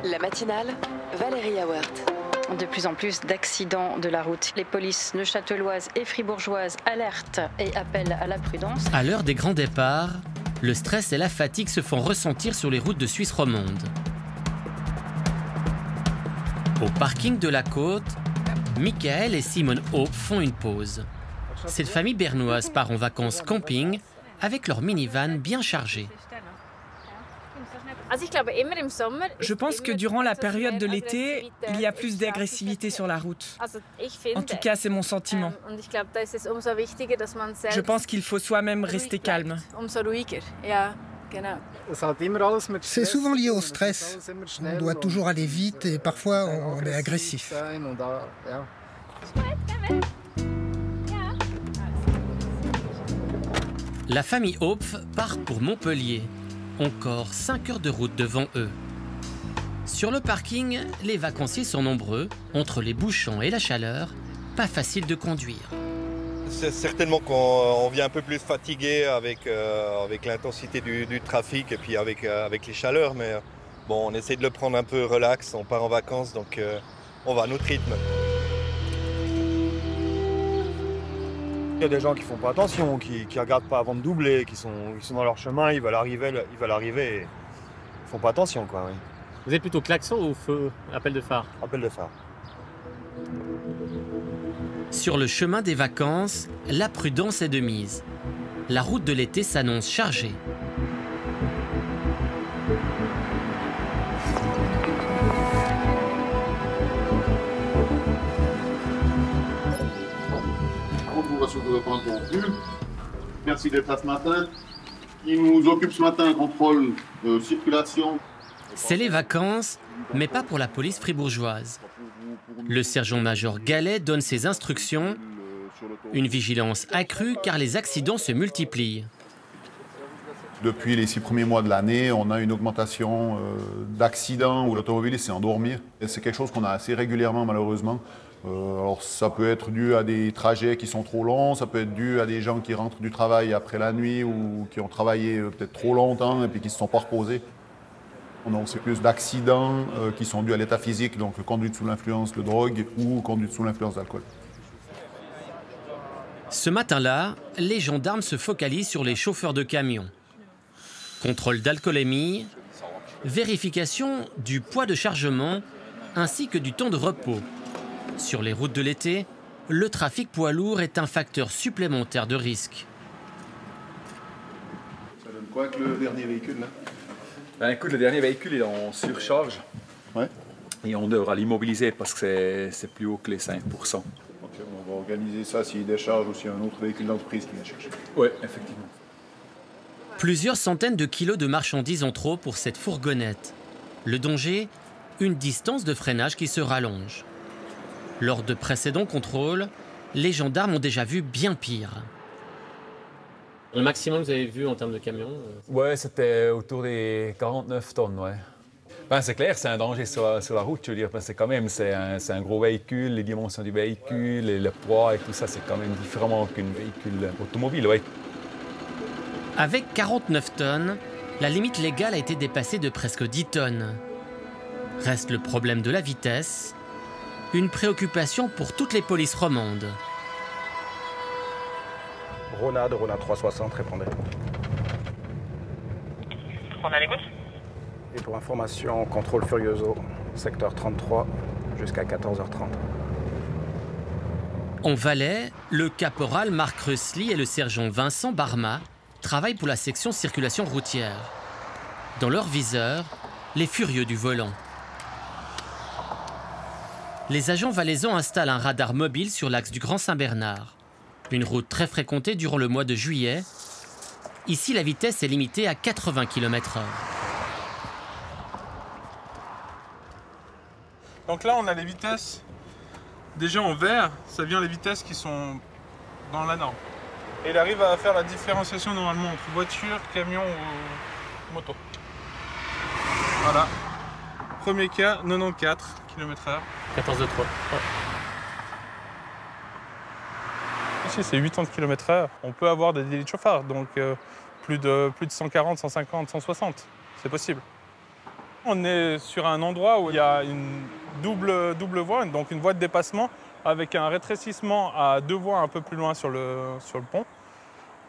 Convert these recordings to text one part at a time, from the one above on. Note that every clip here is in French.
La matinale, Valérie Awert. De plus en plus d'accidents de la route. Les polices neuchâteloises et fribourgeoises alertent et appellent à la prudence. À l'heure des grands départs, le stress et la fatigue se font ressentir sur les routes de Suisse romande. Au parking de la Côte, Michael et Simone Hope font une pause. Cette famille bernoise part en vacances camping avec leur minivan bien chargé. Je pense que durant la période de l'été, il y a plus d'agressivité sur la route. En tout cas, c'est mon sentiment. Je pense qu'il faut soi-même rester calme. C'est souvent lié au stress. On doit toujours aller vite et parfois on est agressif. La famille Hopf part pour Montpellier. Encore 5 heures de route devant eux. Sur le parking, les vacanciers sont nombreux. Entre les bouchons et la chaleur, pas facile de conduire. C'est certainement qu'on vient un peu plus fatigué avec l'intensité du trafic et puis avec les chaleurs. Mais bon, on essaie de le prendre un peu relax. On part en vacances, donc on va à notre rythme. Il y a des gens qui font pas attention, qui regardent pas avant de doubler, qui sont dans leur chemin, ils veulent arriver et ils font pas attention, quoi. Oui. Vous êtes plutôt klaxon ou feu, appel de phare? Appel de phare. Sur le chemin des vacances, la prudence est de mise. La route de l'été s'annonce chargée. Merci d'être là ce matin. Ce qui nous occupe ce matin, contrôle de circulation. C'est les vacances, mais pas pour la police fribourgeoise. Le sergent-major Gallet donne ses instructions. Une vigilance accrue car les accidents se multiplient. Depuis les 6 premiers mois de l'année, on a une augmentation d'accidents où l'automobiliste s'est endormi. C'est quelque chose qu'on a assez régulièrement, malheureusement. Alors ça peut être dû à des trajets qui sont trop longs, ça peut être dû à des gens qui rentrent du travail après la nuit ou qui ont travaillé peut-être trop longtemps et puis qui ne se sont pas reposés. On a aussi plus d'accidents qui sont dus à l'état physique, donc conduite sous l'influence de drogue ou conduite sous l'influence d'alcool. Ce matin-là, les gendarmes se focalisent sur les chauffeurs de camions. Contrôle d'alcoolémie, vérification du poids de chargement ainsi que du temps de repos. Sur les routes de l'été, le trafic poids lourd est un facteur supplémentaire de risque. Ça donne quoi avec le dernier véhicule là? Ben, écoute, le dernier véhicule est en surcharge. Ouais. Et on devra l'immobiliser parce que c'est plus haut que les 5%. Okay, on va organiser ça s'il décharge ou s'il y a un autre véhicule d'entreprise qui vient chercher. Oui, effectivement. Plusieurs centaines de kilos de marchandises en trop pour cette fourgonnette. Le danger, une distance de freinage qui se rallonge. Lors de précédents contrôles, les gendarmes ont déjà vu bien pire. Le maximum que vous avez vu en termes de camions? Ouais, c'était autour des 49 tonnes, ouais. Ben, c'est clair, c'est un danger sur la route, je veux dire, parce que quand même, c'est un gros véhicule, les dimensions du véhicule, et le poids et tout ça, c'est quand même différemment qu'un véhicule automobile, ouais. Avec 49 tonnes, la limite légale a été dépassée de presque 10 tonnes. Reste le problème de la vitesse, une préoccupation pour toutes les polices romandes. Ronald 360, répondez. On a l'écoute. Et pour information, contrôle Furioso, secteur 33, jusqu'à 14h30. En Valais, le caporal Marc Rösli et le sergent Vincent Barma travaillent pour la section circulation routière. Dans leur viseur, les furieux du volant. Les agents valaisans installent un radar mobile sur l'axe du Grand Saint-Bernard. Une route très fréquentée durant le mois de juillet. Ici, la vitesse est limitée à 80 km/h. Donc là, on a les vitesses déjà en vert, ça vient les vitesses qui sont dans la norme. Et il arrive à faire la différenciation normalement entre voiture, camion ou moto. Voilà. Premier cas, 94 km/h. 14 de 3. Ouais. Ici, c'est 80 km/h. On peut avoir des délais de chauffard, donc plus de 140, 150, 160. C'est possible. On est sur un endroit où il y a une double voie, donc une voie de dépassement avec un rétrécissement à 2 voies un peu plus loin sur le pont.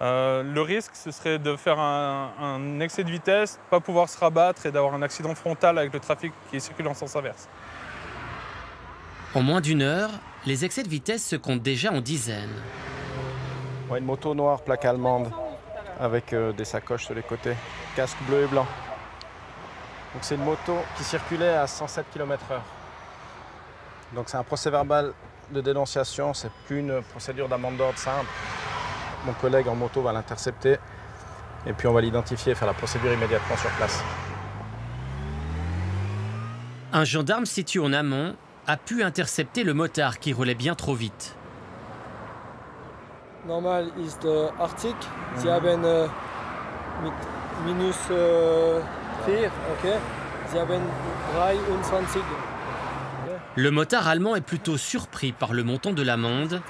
Le risque, ce serait de faire un excès de vitesse, pas pouvoir se rabattre et d'avoir un accident frontal avec le trafic qui circule en sens inverse. En moins d'1 heure, les excès de vitesse se comptent déjà en dizaines. Ouais, une moto noire, plaque allemande, avec des sacoches sur les côtés, casque bleu et blanc. Donc c'est une moto qui circulait à 107 km/h. Donc c'est un procès-verbal de dénonciation, c'est plus une procédure d'amende d'ordre simple. Mon collègue en moto va l'intercepter et puis on va l'identifier et faire la procédure immédiatement sur place. Un gendarme situé en amont a pu intercepter le motard qui roulait bien trop vite. Normal ist Arctic. Sie haben mit -4, okay? Sie haben 23. Le motard allemand est plutôt surpris par le montant de l'amende,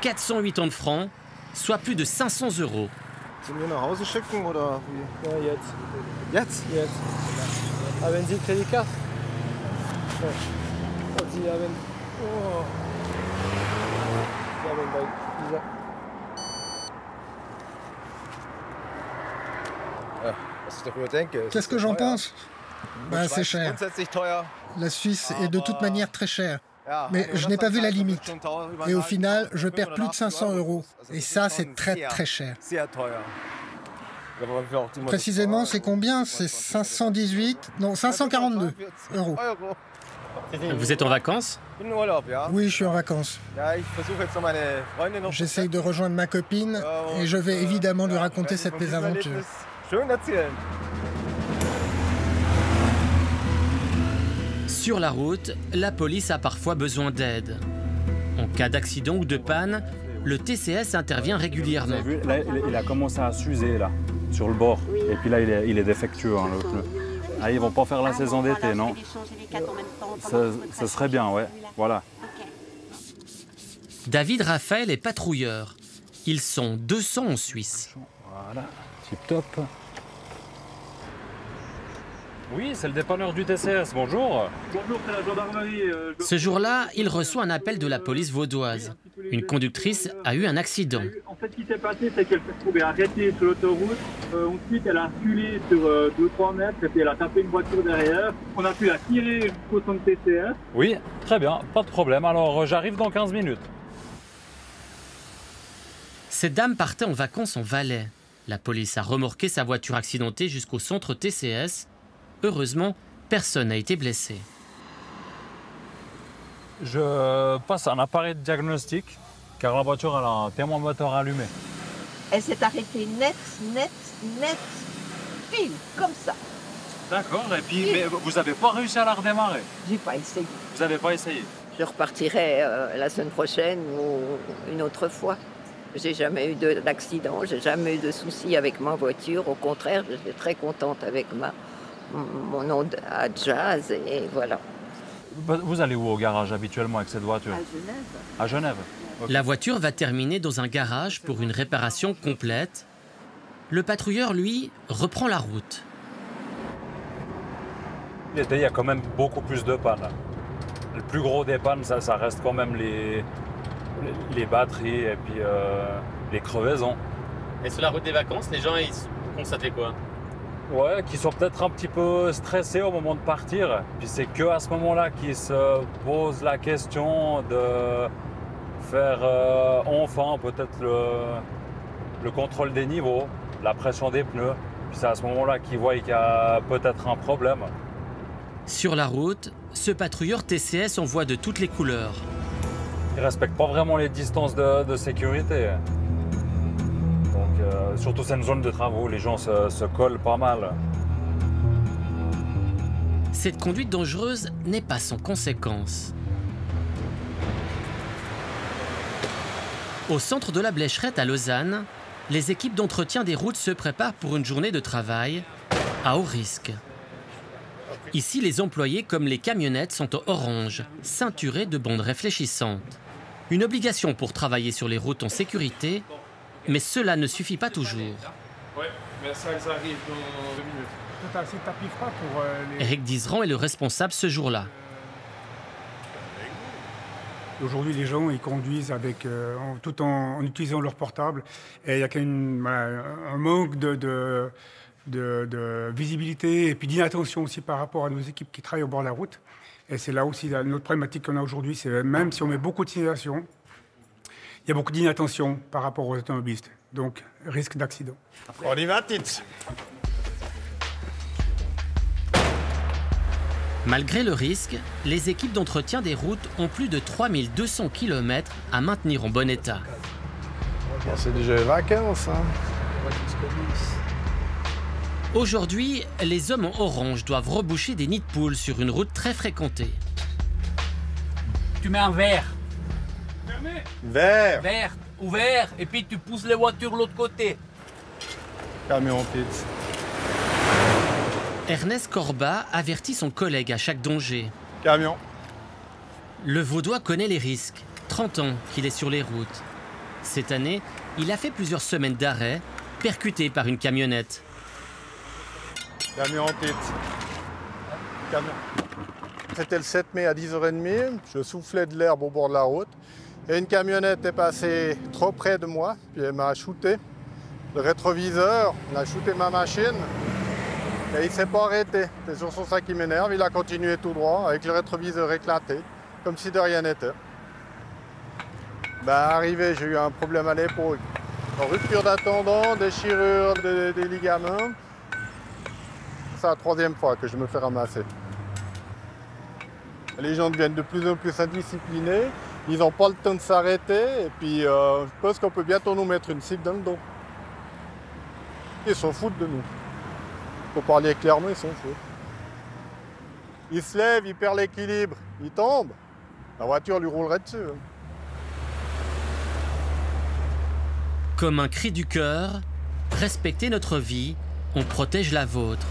480 francs, soit plus de 500 €. Sollen wir nach Hause schicken oder wie? Ja, jetzt. Jetzt? Jetzt. Haben Sie Kreditkarte? Ja. Und Sie haben... Oh. Sie haben bei dieser... Qu'est-ce que j'en pense? C'est cher. La Suisse est de toute manière très chère. Mais je n'ai pas vu la limite. Et au final, je perds plus de 500 €. Et ça, c'est très très cher. Précisément, c'est combien? C'est 518... Non, 542 €. Vous êtes en vacances? Oui, je suis en vacances. J'essaye de rejoindre ma copine et je vais évidemment lui raconter cette mésaventure. Sur la route, la police a parfois besoin d'aide. En cas d'accident ou de panne, le TCS intervient régulièrement. Vous avez vu, là, il a commencé à s'user là, sur le bord. Et puis là, il est défectueux, hein, le pneu. Ah, ils vont pas faire la saison d'été, non? Ça serait bien, ouais. Voilà. David Raphaël est patrouilleur. Ils sont 200 en Suisse. Voilà, tip top. Oui, c'est le dépanneur du TCS, bonjour. Bonjour, c'est la gendarmerie. Ce jour-là, il reçoit un appel de la police vaudoise. Une conductrice a eu un accident. En fait, ce qui s'est passé, c'est qu'elle s'est trouvée arrêtée sur l'autoroute. Ensuite, elle a reculé sur 2-3 mètres et puis elle a tapé une voiture derrière. On a pu la tirer jusqu'au centre TCS. Oui, très bien, pas de problème. Alors, j'arrive dans 15 minutes. Cette dame partait en vacances en Valais. La police a remorqué sa voiture accidentée jusqu'au centre TCS. Heureusement, personne n'a été blessé. Je passe un appareil de diagnostic, car la voiture elle a un témoin moteur allumé. Elle s'est arrêtée net, pile, comme ça. D'accord, et puis mais vous n'avez pas réussi à la redémarrer? J'ai pas essayé. Vous n'avez pas essayé? Je repartirai la semaine prochaine ou une autre fois. J'ai jamais eu d'accident, j'ai jamais eu de soucis avec ma voiture. Au contraire, j'étais très contente avec mon Honda Jazz et voilà. Vous allez où au garage habituellement avec cette voiture? À Genève. À Genève. Okay. La voiture va terminer dans un garage pour une réparation complète. Le patrouilleur, lui, reprend la route. L'été, il y a quand même beaucoup plus de pannes. Le plus gros des pannes, ça reste quand même les batteries et puis les crevaisons. Et sur la route des vacances, les gens, ils constataient quoi? Ouais, qui sont peut-être un petit peu stressés au moment de partir. Puis c'est qu'à ce moment-là qu'ils se posent la question de faire enfin peut-être le contrôle des niveaux, la pression des pneus. Puis c'est à ce moment-là qu'ils voient qu'il y a peut-être un problème. Sur la route, ce patrouilleur TCS en voit de toutes les couleurs. Ils ne respectent pas vraiment les distances de sécurité. Surtout c'est une zone de travaux, les gens se collent pas mal. Cette conduite dangereuse n'est pas sans conséquences. Au centre de la Blécherette à Lausanne, les équipes d'entretien des routes se préparent pour une journée de travail à haut risque. Ici, les employés comme les camionnettes sont en orange, ceinturés de bandes réfléchissantes. Une obligation pour travailler sur les routes en sécurité, mais cela ne suffit pas toujours. Ouais, mais ça, elles arrivent dans 2 minutes. Eric Dizeran est le responsable ce jour-là. Aujourd'hui, les gens ils conduisent avec, tout en utilisant leur portable. Et il y a un manque de visibilité et puis d'inattention aussi par rapport à nos équipes qui travaillent au bord de la route. Et c'est là aussi notre problématique qu'on a aujourd'hui. C'est même si on met beaucoup de signalisation, il y a beaucoup d'inattention par rapport aux automobilistes. Donc, risque d'accident. On y va, Tits. Malgré le risque, les équipes d'entretien des routes ont plus de 3200 km à maintenir en bon état. Bon, c'est déjà les vacances, hein. Aujourd'hui, les hommes en orange doivent reboucher des nids de poules sur une route très fréquentée. Tu mets un verre. Vert. Vert, ouvert, et puis tu pousses les voitures de l'autre côté. Camion Tits. Ernest Corbat avertit son collègue à chaque danger. Camion. Le Vaudois connaît les risques. 30 ans qu'il est sur les routes. Cette année, il a fait plusieurs semaines d'arrêt, percuté par une camionnette. Camion Tits. Camion. C'était le 7 mai à 10h30. Je soufflais de l'herbe au bord de la route. Et une camionnette est passée trop près de moi, puis elle m'a shooté. Le rétroviseur, elle a shooté ma machine. Et il ne s'est pas arrêté. C'est sur ça qui m'énerve. Il a continué tout droit avec le rétroviseur éclaté, comme si de rien n'était. Arrivé, j'ai eu un problème à l'épaule. Rupture d'un tendon, déchirure des ligaments. C'est la 3e fois que je me fais ramasser. Les gens deviennent de plus en plus indisciplinés. Ils n'ont pas le temps de s'arrêter. Et puis, je pense qu'on peut bientôt nous mettre une cible dans le dos. Ils s'en foutent de nous. Pour parler clairement, ils s'en foutent. Il se lève, il perd l'équilibre, il tombe. La voiture lui roulerait dessus. Comme un cri du cœur, respectez notre vie, on protège la vôtre.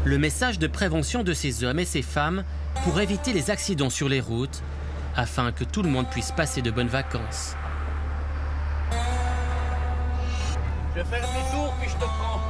Le message de prévention de ces hommes et ces femmes pour éviter les accidents sur les routes, afin que tout le monde puisse passer de bonnes vacances. Je vais faire demi-tour, puis je te prends.